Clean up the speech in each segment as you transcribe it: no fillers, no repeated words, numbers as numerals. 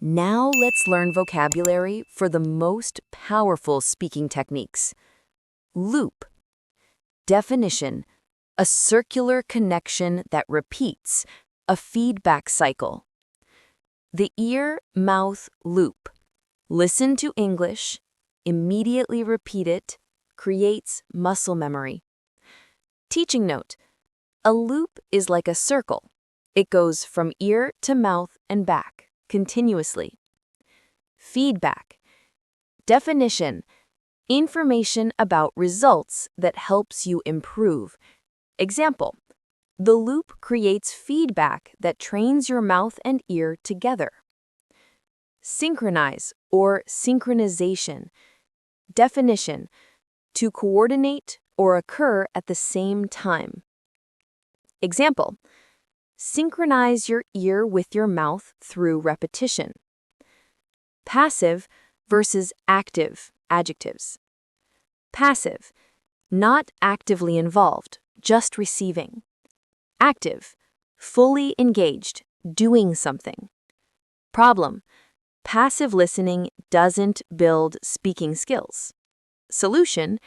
Now let's learn vocabulary for the most powerful speaking techniques. Loop. Definition: a circular connection that repeats, a feedback cycle. The ear-mouth loop. Listen to English, immediately repeat it, creates muscle memory. Teaching note: a loop is like a circle. It goes from ear to mouth and back, continuously. Feedback. Definition: information about results that helps you improve. Example: the loop creates feedback that trains your mouth and ear together. Synchronize or synchronization. Definition: to coordinate or occur at the same time. Example: synchronize your ear with your mouth through repetition. Passive versus active adjectives. Passive: not actively involved, just receiving. Active: fully engaged, doing something. Problem: passive listening doesn't build speaking skills. Solution: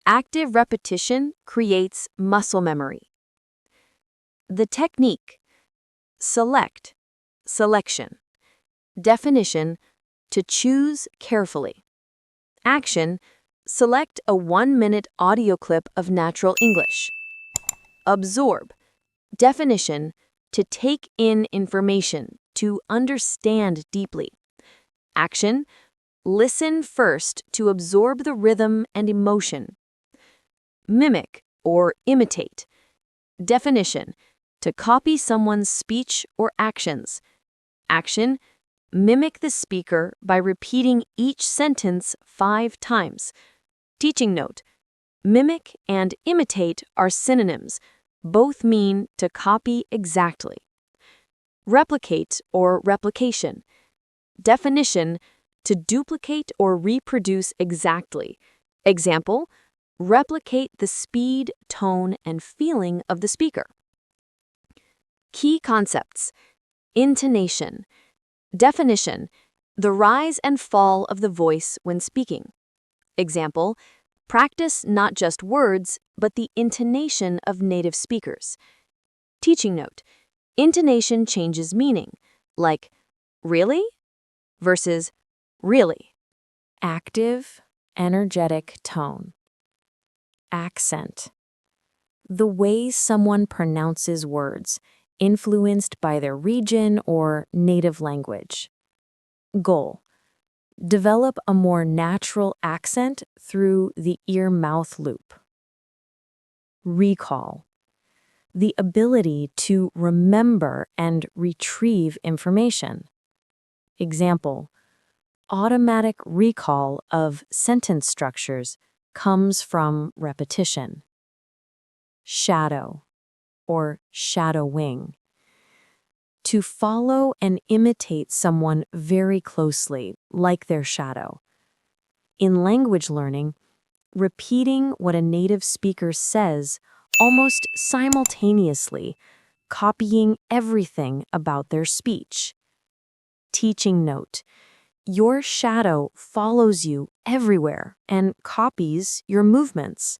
active repetition creates muscle memory. The technique: select, selection. Definition: to choose carefully. Action: select a 1-minute audio clip of natural English. Absorb. Definition: to take in information, to understand deeply. Action: listen first to absorb the rhythm and emotion. Mimic or imitate. Definition: to copy someone's speech or actions. Action: mimic the speaker by repeating each sentence 5 times. Teaching note: mimic and imitate are synonyms. Both mean to copy exactly. Replicate or replication. Definition: to duplicate or reproduce exactly. Example: replicate the speed, tone, and feeling of the speaker. Key concepts: intonation. Definition: the rise and fall of the voice when speaking. Example: practice not just words, but the intonation of native speakers. Teaching note: intonation changes meaning, like really versus really. Active, energetic tone. Accent. The way someone pronounces words, influenced by their region or native language. Goal: develop a more natural accent through the ear-mouth loop. Recall. The ability to remember and retrieve information. Example: automatic recall of sentence structures comes from repetition. Shadow or shadowing. To follow and imitate someone very closely, like their shadow. In language learning, repeating what a native speaker says almost simultaneously, copying everything about their speech. Teaching note: your shadow follows you everywhere and copies your movements.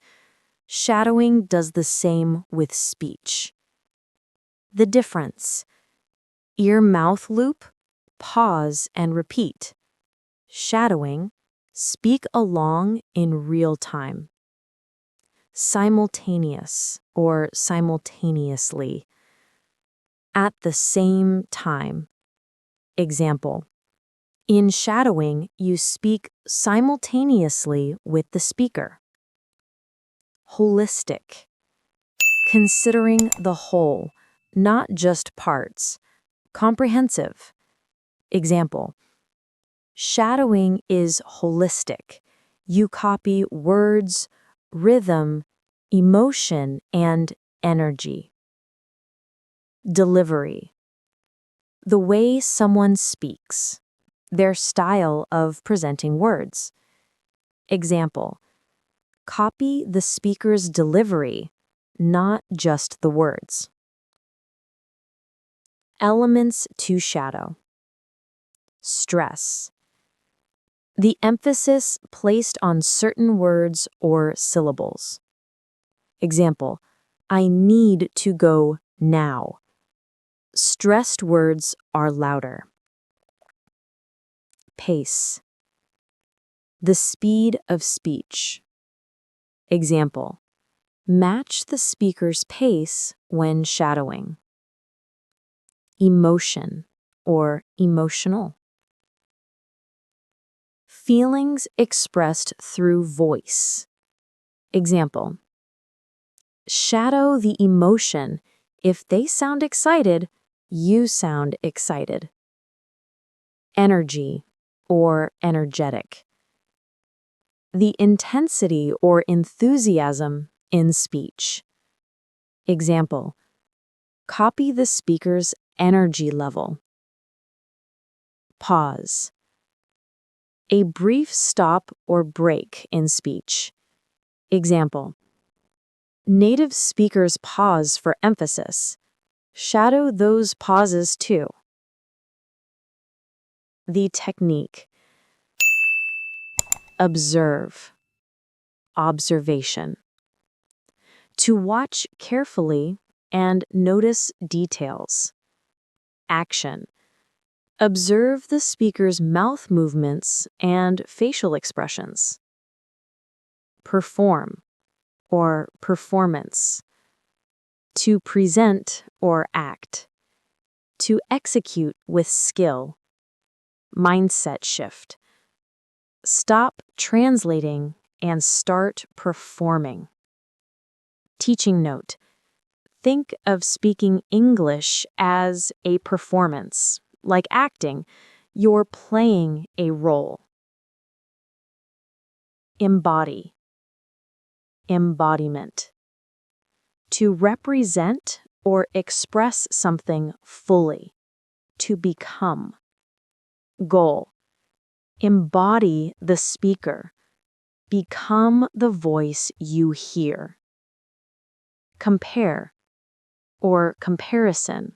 Shadowing does the same with speech. The difference: ear-mouth loop, pause and repeat. Shadowing, speak along in real time. Simultaneous or simultaneously. At the same time. Example: in shadowing, you speak simultaneously with the speaker. Holistic. Considering the whole, not just parts. Comprehensive. Example: shadowing is holistic. You copy words, rhythm, emotion, and energy. Delivery. The way someone speaks. Their style of presenting words. Example: copy the speaker's delivery, not just the words. Elements to shadow. stress. The emphasis placed on certain words or syllables. Example, I need to go now. Stressed words are louder. Pace. The speed of speech. Example, match the speaker's pace when shadowing. Emotion or emotional. Feelings expressed through voice. Example, shadow the emotion. If they sound excited, you sound excited. Energy or energetic. The intensity or enthusiasm in speech. Example, copy the speaker's energy level. Pause. A brief stop or break in speech. Example, native speakers pause for emphasis. Shadow those pauses too. The technique. Observe. Observation. To watch carefully and notice details. Action. Observe the speaker's mouth movements and facial expressions. Perform or performance. To present or act. To execute with skill. Mindset shift. Stop translating and start performing. Teaching note. Think of speaking English as a performance. Like acting, you're playing a role. Embody. Embodiment. To represent or express something fully. To become. Goal. Embody the speaker. Become the voice you hear. Compare or comparison.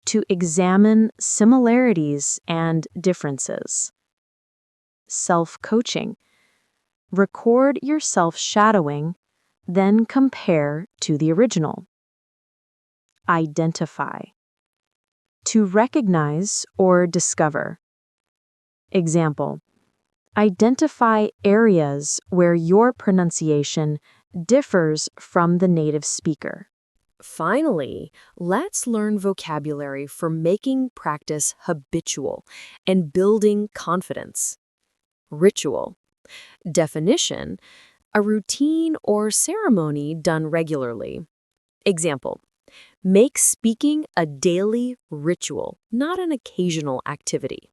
To examine similarities and differences. Self-coaching. Record yourself shadowing, then compare to the original. Identify. To recognize or discover. Example, identify areas where your pronunciation differs from the native speaker. Finally, let's learn vocabulary for making practice habitual and building confidence. Ritual. Definition, a routine or ceremony done regularly. Example, make speaking a daily ritual, not an occasional activity.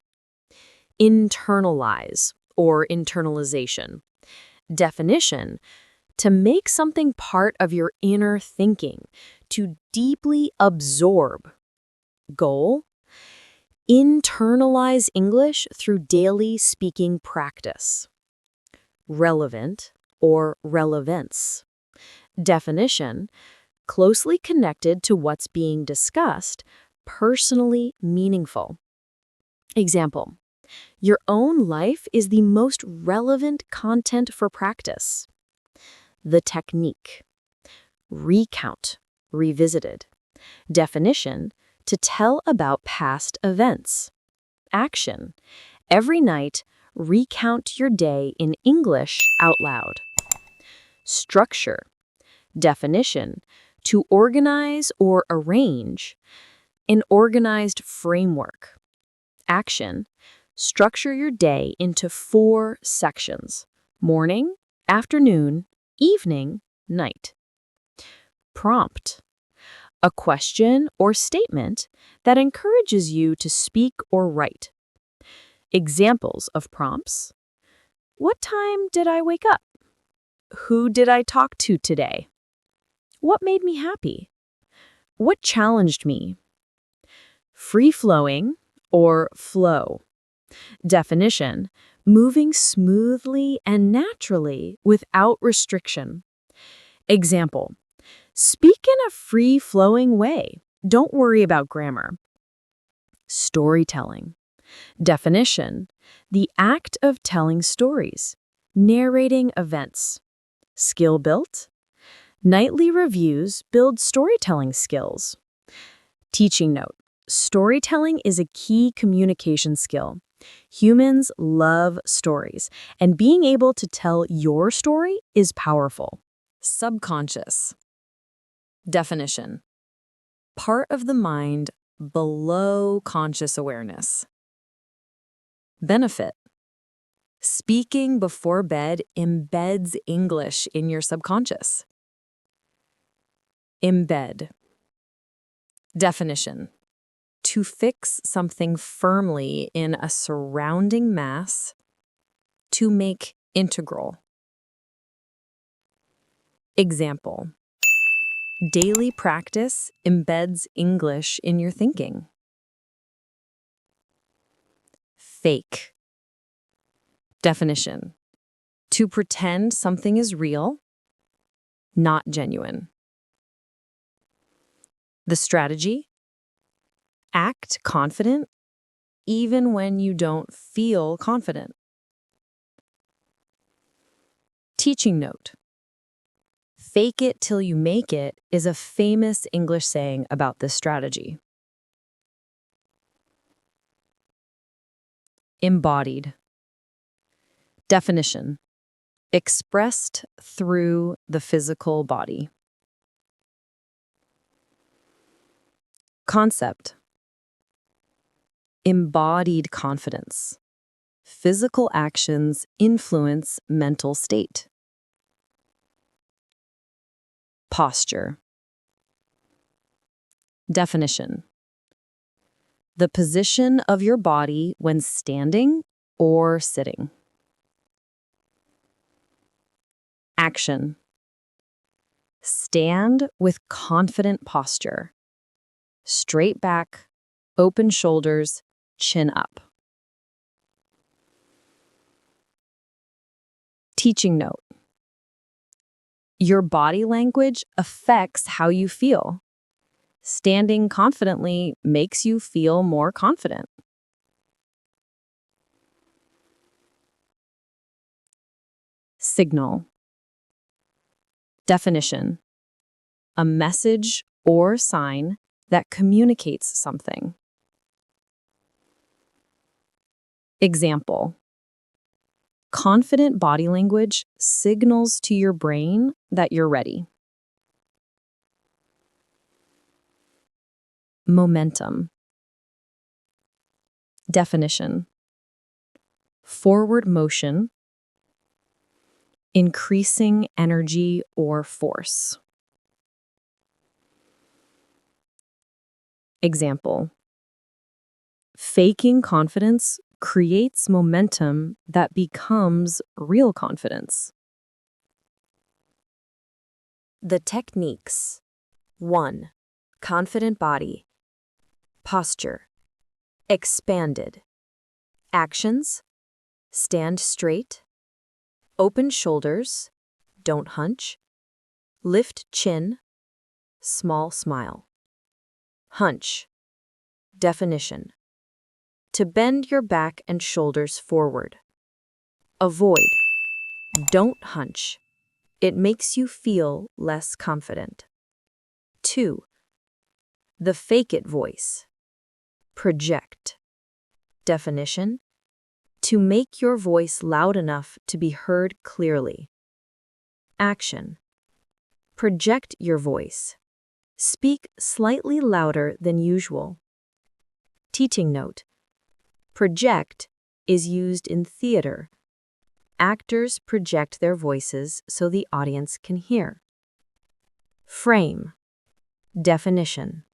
Internalize or internalization. Definition, to make something part of your inner thinking, to deeply absorb. Goal, internalize English through daily speaking practice. Relevant or relevance. Definition, closely connected to what's being discussed, personally meaningful. Example, your own life is the most relevant content for practice. The technique. Recount, revisited. Definition, to tell about past events. Action, every night, recount your day in English out loud. Structure. Definition, to organize or arrange. An organized framework. Action, structure your day into 4 sections: morning, afternoon, evening, night. Prompt. A question or statement that encourages you to speak or write. Examples of prompts. What time did I wake up? Who did I talk to today? What made me happy? What challenged me? Free-flowing or flow. Definition, moving smoothly and naturally without restriction. Example, speak in a free-flowing way. Don't worry about grammar. Storytelling. Definition: the act of telling stories, narrating events. Skill built: nightly reviews build storytelling skills. Teaching note: storytelling is a key communication skill. Humans love stories, and being able to tell your story is powerful. Subconscious. Definition: part of the mind below conscious awareness. Benefit: speaking before bed embeds English in your subconscious. Embed. Definition: to fix something firmly in a surrounding mass, to make integral. Example: daily practice embeds English in your thinking. Fake. Definition: to pretend something is real, not genuine. The strategy: act confident even when you don't feel confident. Teaching note: fake it till you make it is a famous English saying about this strategy. Embodied. Definition: expressed through the physical body. Concept: embodied confidence. Physical actions influence mental state. Posture. Definition: the position of your body when standing or sitting. Action: stand with confident posture. Straight back, open shoulders, chin up. Teaching note: your body language affects how you feel. Standing confidently makes you feel more confident. Signal. Definition: a message or sign that communicates something. Example: confident body language signals to your brain that you're ready. Momentum. Definition: forward motion, increasing energy or force. Example: faking confidence creates momentum that becomes real confidence. The techniques. 1. Confident body. Posture. Expanded. Actions: stand straight. Open shoulders. Don't hunch. Lift chin. Small smile. Hunch. Definition: to bend your back and shoulders forward. Avoid. Don't hunch. It makes you feel less confident. 2. The fake it voice. Project. Definition: to make your voice loud enough to be heard clearly. Action: project your voice. Speak slightly louder than usual. Teaching note: project is used in theater. Actors project their voices so the audience can hear. Frame. Definition: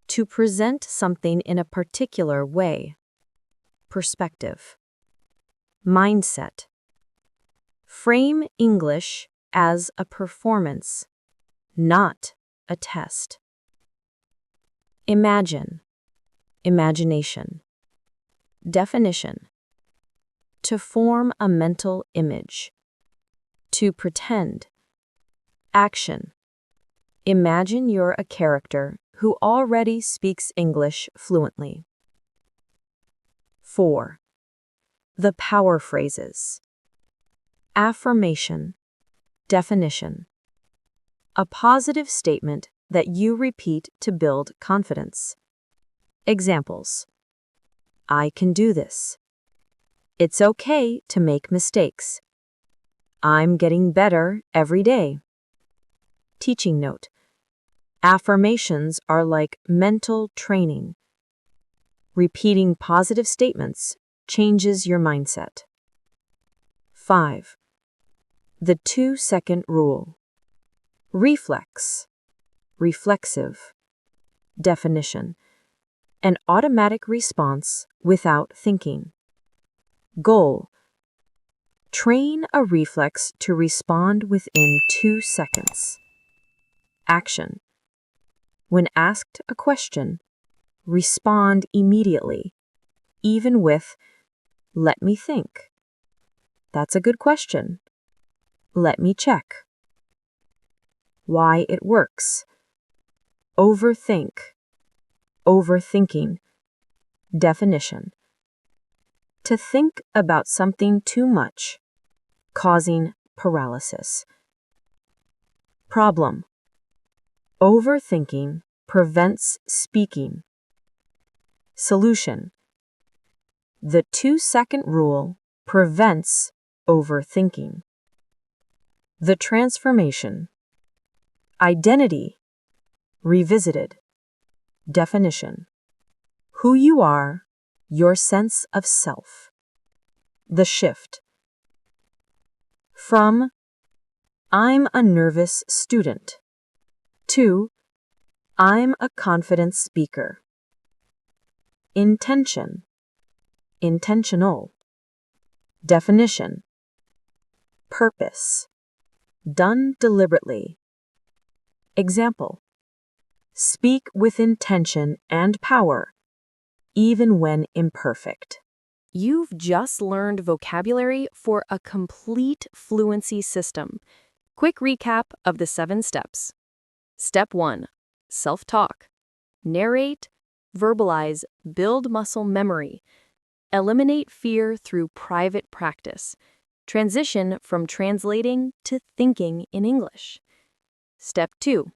to present something in a particular way. Perspective. Mindset. Frame English as a performance, not a test. Imagine. Imagination. Definition: to form a mental image. To pretend. Action: imagine you're a character who already speaks English fluently. 4. The power phrases. Affirmation. Definition. A positive statement that you repeat to build confidence. Examples. I can do this. It's okay to make mistakes. I'm getting better every day. Teaching note. Affirmations are like mental training. Repeating positive statements changes your mindset. 5. The 2-second rule. Reflex. Reflexive. Definition. An automatic response without thinking. Goal. Train a reflex to respond within 2 seconds. Action. When asked a question, respond immediately, even with, "Let me think." That's a good question. Let me check. Why it works. Overthink. Overthinking. Definition. To think about something too much, causing paralysis. Problem. Overthinking prevents speaking. Solution. The 2-second rule prevents overthinking. The transformation. Identity. Revisited. Definition. Who you are, your sense of self. The shift. From I'm a nervous student to I'm a confident speaker. Intention. Intentional. Definition. Purpose. Done deliberately. Example. Speak with intention and power, even when imperfect. You've just learned vocabulary for a complete fluency system. Quick recap of the 7 steps. Step 1. Self-talk. Narrate, verbalize, build muscle memory. Eliminate fear through private practice. Transition from translating to thinking in English. Step 2.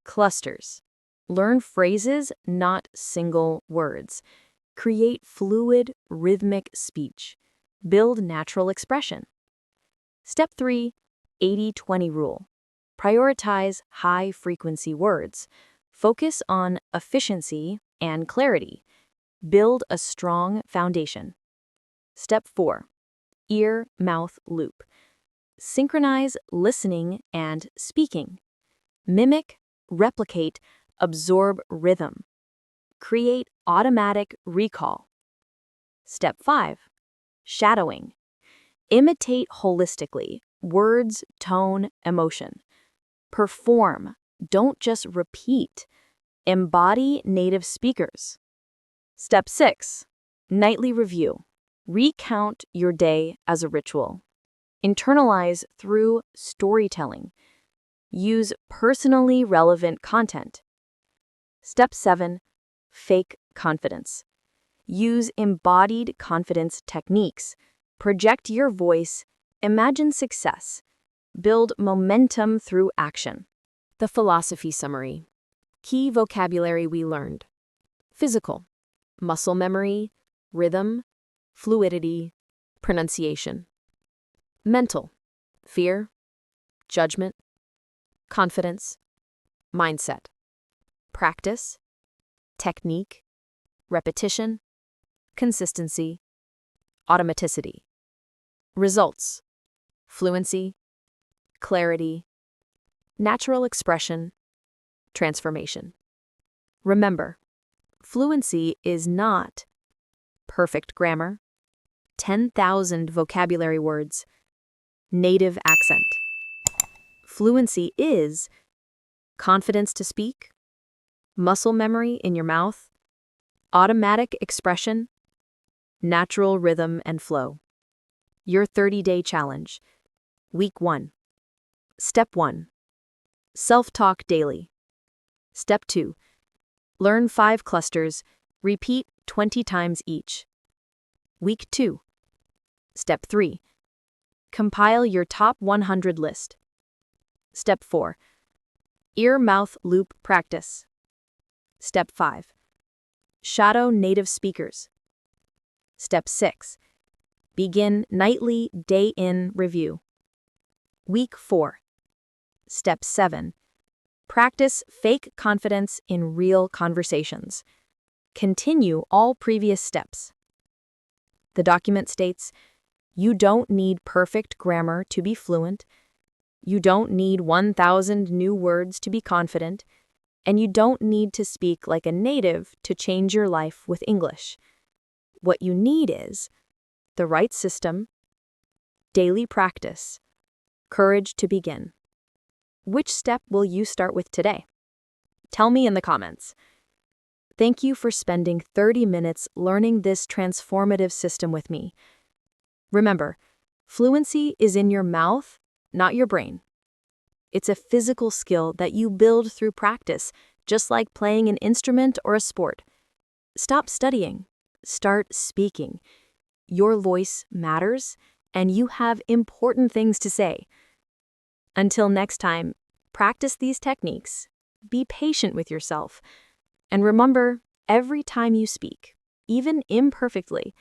Clusters. Learn phrases, not single words. Create fluid, rhythmic speech. Build natural expression. Step 3. 80-20 rule. Prioritize high-frequency words. Focus on efficiency and clarity. Build a strong foundation. Step 4. Ear-mouth loop. Synchronize listening and speaking. Mimic, replicate, absorb rhythm. Create automatic recall. Step 5. Shadowing. Imitate holistically, words, tone, emotion. Perform, don't just repeat. Embody native speakers. Step 6. Nightly review. Recount your day as a ritual. Internalize through storytelling. Use personally relevant content. Step 7. Fake confidence. Use embodied confidence techniques. Project your voice. Imagine success. Build momentum through action. The philosophy summary. Key vocabulary we learned. Physical. Muscle memory, rhythm, fluidity, pronunciation. Mental. Fear, judgment, confidence, mindset. Practice, technique, repetition, consistency, automaticity. Results. Fluency, clarity, natural expression, transformation. Remember, fluency is not perfect grammar, 10,000 vocabulary words, native accent. Fluency is confidence to speak, muscle memory in your mouth, automatic expression, natural rhythm and flow. Your 30-day challenge. Week 1. Step 1. Self-talk daily. Step 2. Learn 5 clusters, repeat 20 times each. Week 2. Step 3. Compile your top 100 list. Step 4. Ear-mouth loop practice. Step 5. Shadow native speakers. Step 6. Begin nightly day-in review. Week 4. Step 7. Practice fake confidence in real conversations. Continue all previous steps. The document states, you don't need perfect grammar to be fluent, you don't need 1,000 new words to be confident, and you don't need to speak like a native to change your life with English. What you need is the right system, daily practice, courage to begin. Which step will you start with today? Tell me in the comments. Thank you for spending 30 minutes learning this transformative system with me. Remember, fluency is in your mouth, not your brain. It's a physical skill that you build through practice, just like playing an instrument or a sport. Stop studying. Start speaking. Your voice matters, and you have important things to say. Until next time, practice these techniques. Be patient with yourself. And remember, every time you speak, even imperfectly,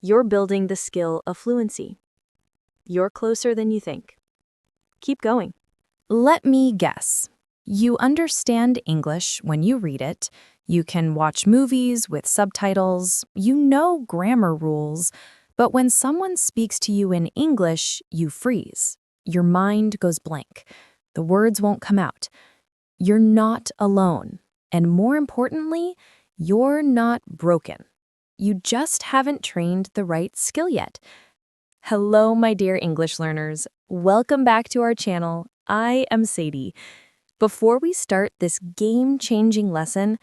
you're building the skill of fluency. You're closer than you think. Keep going. Let me guess. You understand English when you read it. You can watch movies with subtitles. You know grammar rules. But when someone speaks to you in English, you freeze. Your mind goes blank. The words won't come out. You're not alone. And more importantly, you're not broken. You just haven't trained the right skill yet. Hello, my dear English learners. Welcome back to our channel. I am Cele. Before we start this game-changing lesson,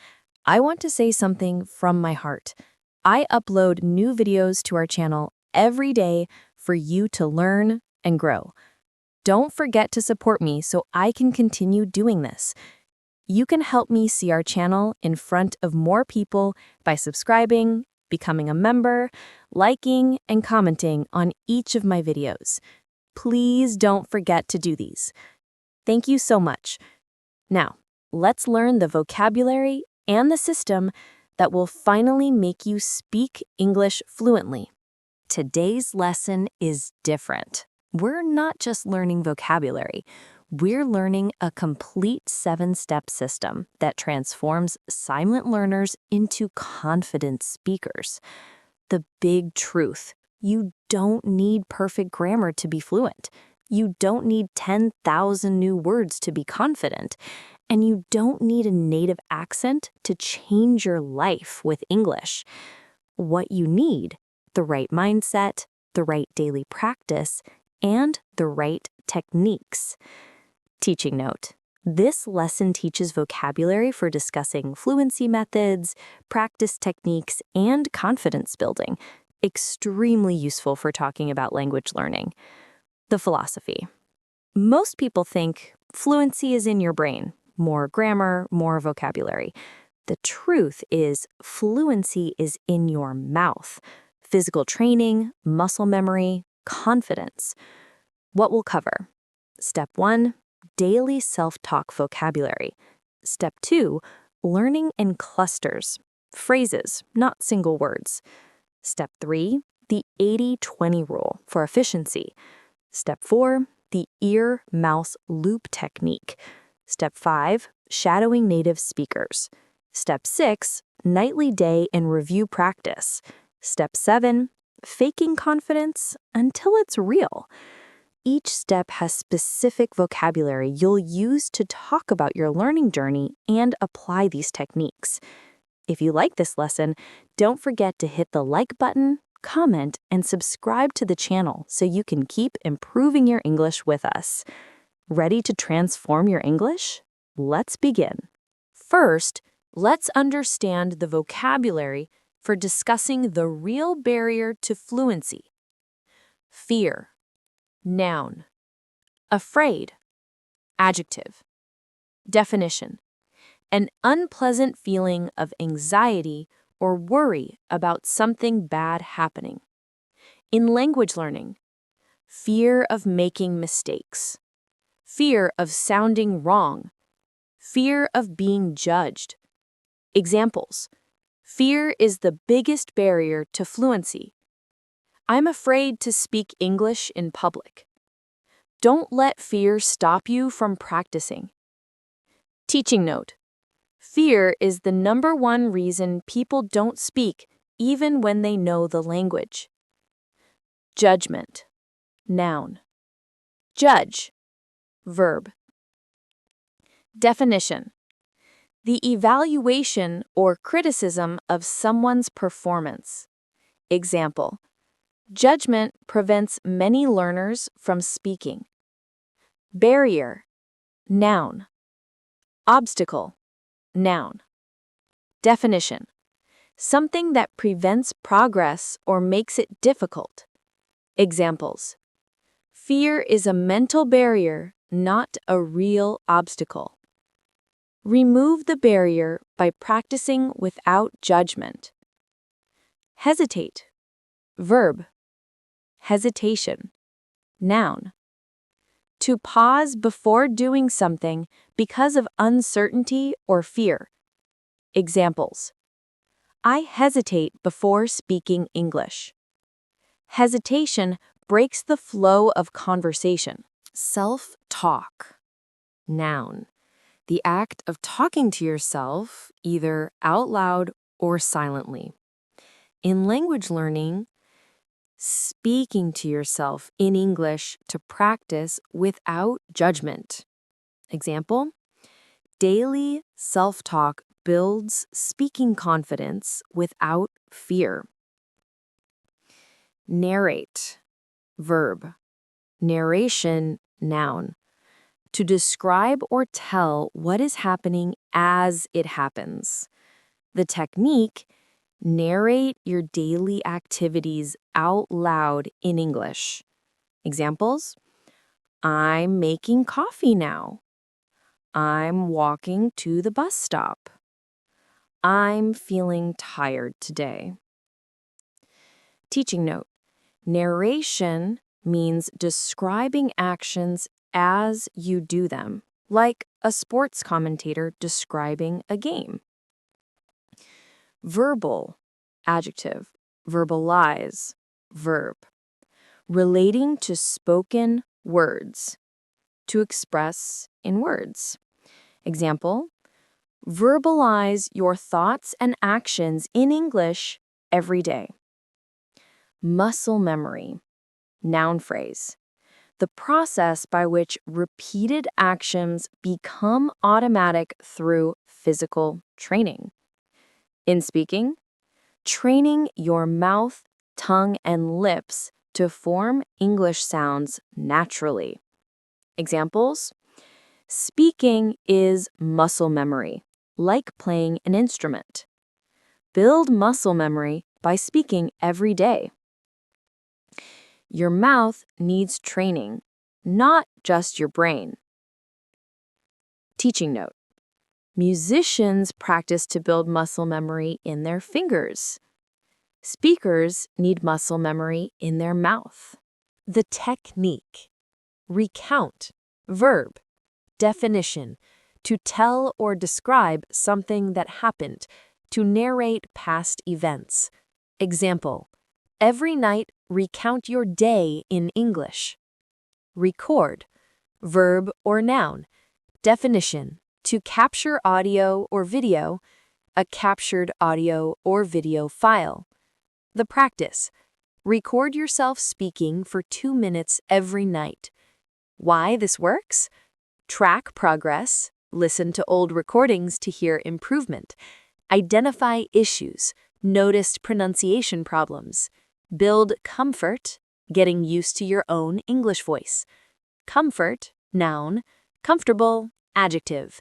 I want to say something from my heart. I upload new videos to our channel every day for you to learn and grow. Don't forget to support me so I can continue doing this. You can help me see our channel in front of more people by subscribing, becoming a member, liking, and commenting on each of my videos. Please don't forget to do these. Thank you so much. Now, let's learn the vocabulary and the system that will finally make you speak English fluently. Today's lesson is different. We're not just learning vocabulary. We're learning a complete 7-step system that transforms silent learners into confident speakers. The big truth: you don't need perfect grammar to be fluent. You don't need 10,000 new words to be confident. And you don't need a native accent to change your life with English. What you need: the right mindset, the right daily practice, and the right techniques. Teaching note: this lesson teaches vocabulary for discussing fluency methods, practice techniques, and confidence building. Extremely useful for talking about language learning. The philosophy: most people think fluency is in your brain. More grammar, more vocabulary. The truth is, fluency is in your mouth. Physical training, muscle memory, confidence. What we'll cover: Step 1, daily self-talk vocabulary. Step 2, learning in clusters, phrases, not single words. Step 3, the 80-20 rule for efficiency. Step 4, the ear-mouth loop technique. Step 5, shadowing native speakers. Step 6, nightly day and review practice. Step 7, faking confidence until it's real. Each step has specific vocabulary you'll use to talk about your learning journey and apply these techniques. If you like this lesson, don't forget to hit the like button, comment, and subscribe to the channel so you can keep improving your English with us. Ready to transform your English? Let's begin. First, let's understand the vocabulary for discussing the real barrier to fluency. Fear. Noun. Afraid. Adjective. Definition: an unpleasant feeling of anxiety or worry about something bad happening. In language learning, fear of making mistakes, fear of sounding wrong, fear of being judged. Examples: fear is the biggest barrier to fluency. I'm afraid to speak English in public. Don't let fear stop you from practicing. Teaching note: fear is the number one reason people don't speak even when they know the language. Judgment. Noun. Judge. Verb. Definition: the evaluation or criticism of someone's performance. Example: judgment prevents many learners from speaking. Barrier. Noun. Obstacle. Noun. Definition: something that prevents progress or makes it difficult. Examples: fear is a mental barrier, not a real obstacle. Remove the barrier by practicing without judgment. Hesitate. Verb. Hesitation. Noun. To pause before doing something because of uncertainty or fear. Examples: I hesitate before speaking English. Hesitation breaks the flow of conversation. Self-talk. Noun. The act of talking to yourself, either out loud or silently. In language learning, speaking to yourself in English to practice without judgment. Example: daily self-talk builds speaking confidence without fear. Narrate. Verb. Narration. Noun. To describe or tell what is happening as it happens. The technique: narrate your daily activities out loud in English. Examples: I'm making coffee now. I'm walking to the bus stop. I'm feeling tired today. Teaching note: narration means describing actions as you do them, like a sports commentator describing a game. Verbal. Adjective. Verbalize. Verb. Relating to spoken words. To express in words. Example: verbalize your thoughts and actions in English every day. Muscle memory. Noun phrase. The process by which repeated actions become automatic through physical training. In speaking, training your mouth, tongue, and lips to form English sounds naturally. Examples: speaking is muscle memory, like playing an instrument. Build muscle memory by speaking every day. Your mouth needs training, not just your brain. Teaching note: musicians practice to build muscle memory in their fingers. Speakers need muscle memory in their mouth. The technique. Recount. Verb. Definition: to tell or describe something that happened, to narrate past events. Example: every night recount your day in English. Record. Verb or noun. Definition: to capture audio or video, a captured audio or video file. The practice: record yourself speaking for 2 minutes every night. Why this works? Track progress, listen to old recordings to hear improvement, identify issues, notice pronunciation problems, build comfort, getting used to your own English voice. Comfort, noun, comfortable, adjective.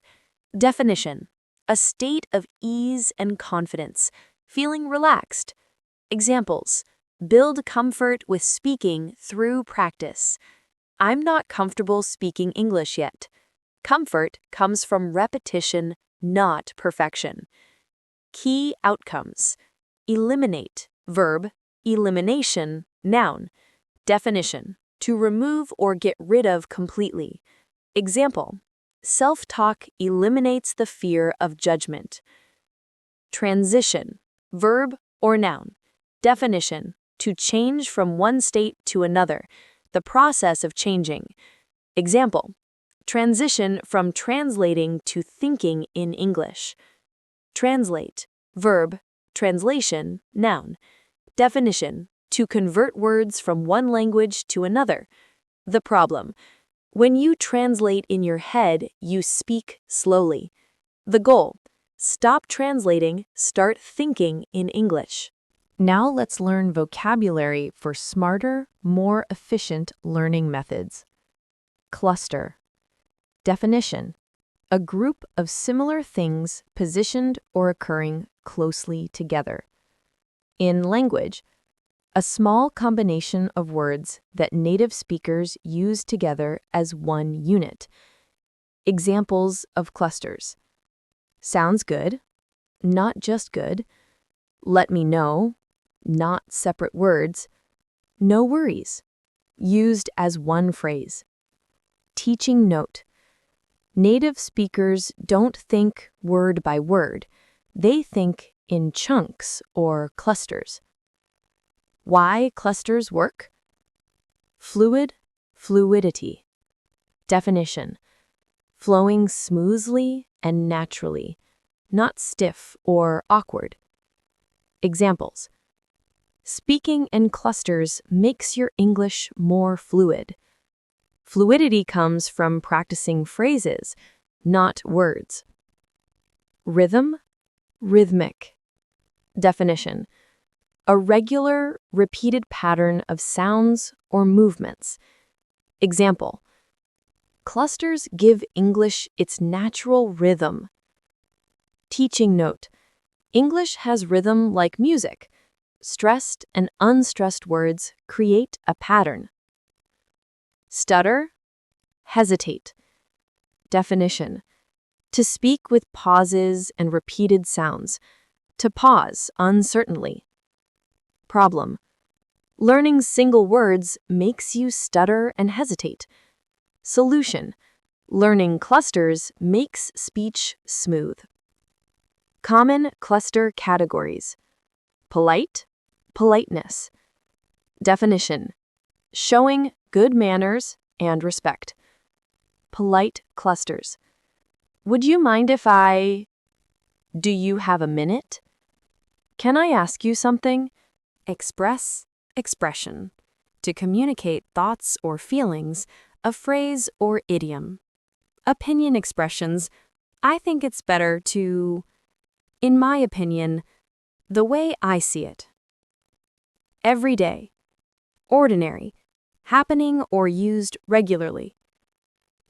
Definition: a state of ease and confidence, feeling relaxed. Examples: build comfort with speaking through practice. I'm not comfortable speaking English yet. Comfort comes from repetition, not perfection. Key outcomes. Eliminate. Verb. Elimination. Noun. Definition: to remove or get rid of completely. Example: self-talk eliminates the fear of judgment. Transition. Verb or noun. Definition: to change from one state to another, the process of changing. Example: transition from translating to thinking in English. Translate. Verb. Translation. Noun. Definition: to convert words from one language to another. The problem: when you translate in your head, you speak slowly. The goal: stop translating, start thinking in English. Now let's learn vocabulary for smarter, more efficient learning methods. Cluster. Definition: a group of similar things positioned or occurring closely together. In language, a small combination of words that native speakers use together as one unit. Examples of clusters: sounds good, not just good, let me know, not separate words, no worries, used as one phrase. Teaching note: native speakers don't think word by word, they think in chunks or clusters. Why clusters work? Fluid, fluidity. Definition: flowing smoothly and naturally, not stiff or awkward. Examples: speaking in clusters makes your English more fluid. Fluidity comes from practicing phrases, not words. Rhythm, rhythmic. Definition: a regular, repeated pattern of sounds or movements. Example: clusters give English its natural rhythm. Teaching note: English has rhythm like music. Stressed and unstressed words create a pattern. Stutter, hesitate. Definition: to speak with pauses and repeated sounds, to pause uncertainly. Problem: learning single words makes you stutter and hesitate. Solution: learning clusters makes speech smooth. Common cluster categories: polite, politeness. Definition: showing good manners and respect. Polite clusters: would you mind if I... Do you have a minute? Can I ask you something? Express, expression. To communicate thoughts or feelings, a phrase or idiom. Opinion expressions: I think it's better to... In my opinion, the way I see it. Everyday, ordinary, happening or used regularly.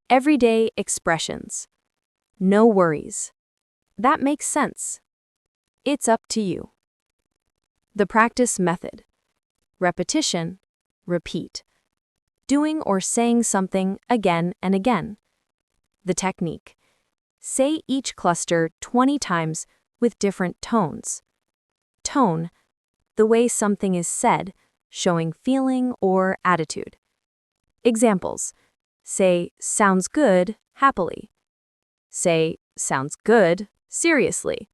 Everyday expressions: no worries. That makes sense. It's up to you. The practice method: repetition, repeat. Doing or saying something again and again. The technique: say each cluster 20 times with different tones. Tone: the way something is said, showing feeling or attitude. Examples: say sounds good happily. Say sounds good seriously.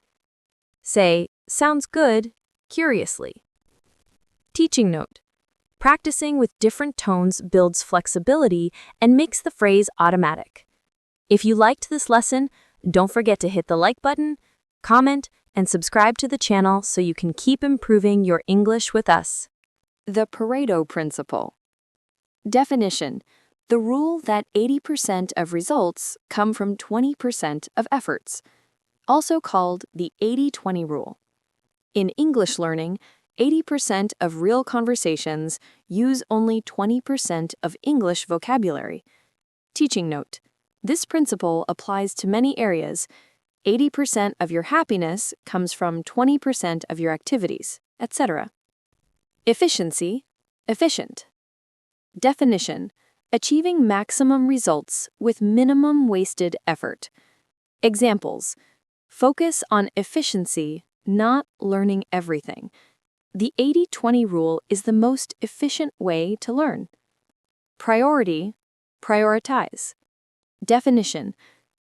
Say sounds good curiously. Teaching note: practicing with different tones builds flexibility and makes the phrase automatic. If you liked this lesson, don't forget to hit the like button, comment, and subscribe to the channel so you can keep improving your English with us. The Pareto Principle. Definition: the rule that 80% of results come from 20% of efforts, also called the 80-20 rule. In English learning, 80% of real conversations use only 20% of English vocabulary. Teaching note: this principle applies to many areas. 80% of your happiness comes from 20% of your activities, etc. Efficiency, efficient. Definition: achieving maximum results with minimum wasted effort. Examples: focus on efficiency, not learning everything. The 80-20 rule is the most efficient way to learn. Priority, prioritize. Definition,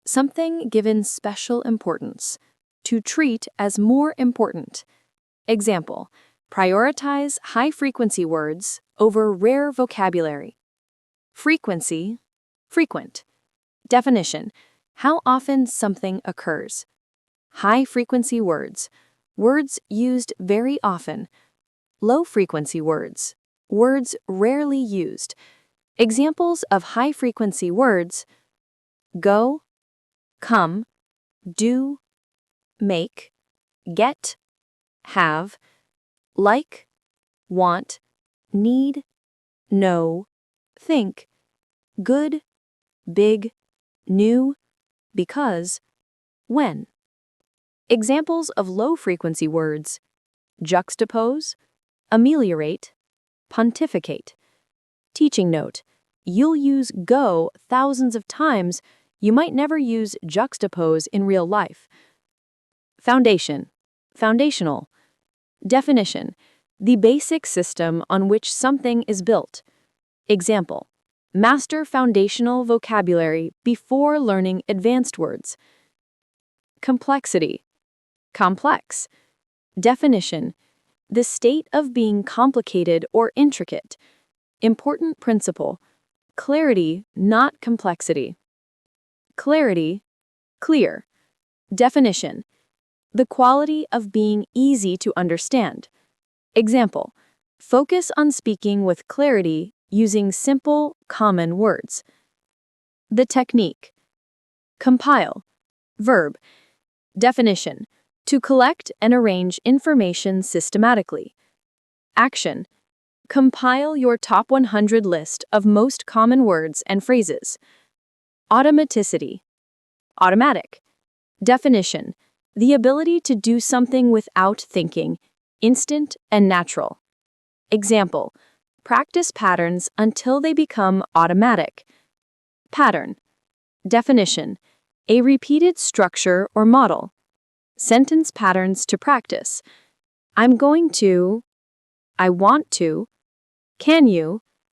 something given special importance. To treat as more important. Example, prioritize high-frequency words over rare vocabulary. Frequency, frequent. Definition, how often something occurs. High-frequency words, words used very often. Low-frequency words, words rarely used. Examples of high-frequency words: go, come, do, make, get, have, like, want, need, know, think, good, big, new, because, when. Examples of low-frequency words: juxtapose, ameliorate, pontificate. Teaching note: you'll use go thousands of times, you might never use juxtapose in real life. Foundation, foundational. Definition, the basic system on which something is built. Example, master foundational vocabulary before learning advanced words. Complexity, complex. Definition, the state of being complicated or intricate. Important principle, clarity, not complexity. Clarity, clear. Definition, the quality of being easy to understand. Example, focus on speaking with clarity using simple, common words. The technique. Compile. Verb. Definition, to collect and arrange information systematically. Action, compile your top 100 list of most common words and phrases. Automaticity. Automatic. Definition, the ability to do something without thinking, instant and natural. Example, practice patterns until they become automatic. Pattern. Definition, a repeated structure or model. Sentence patterns to practice. I'm going to, I want to, can you,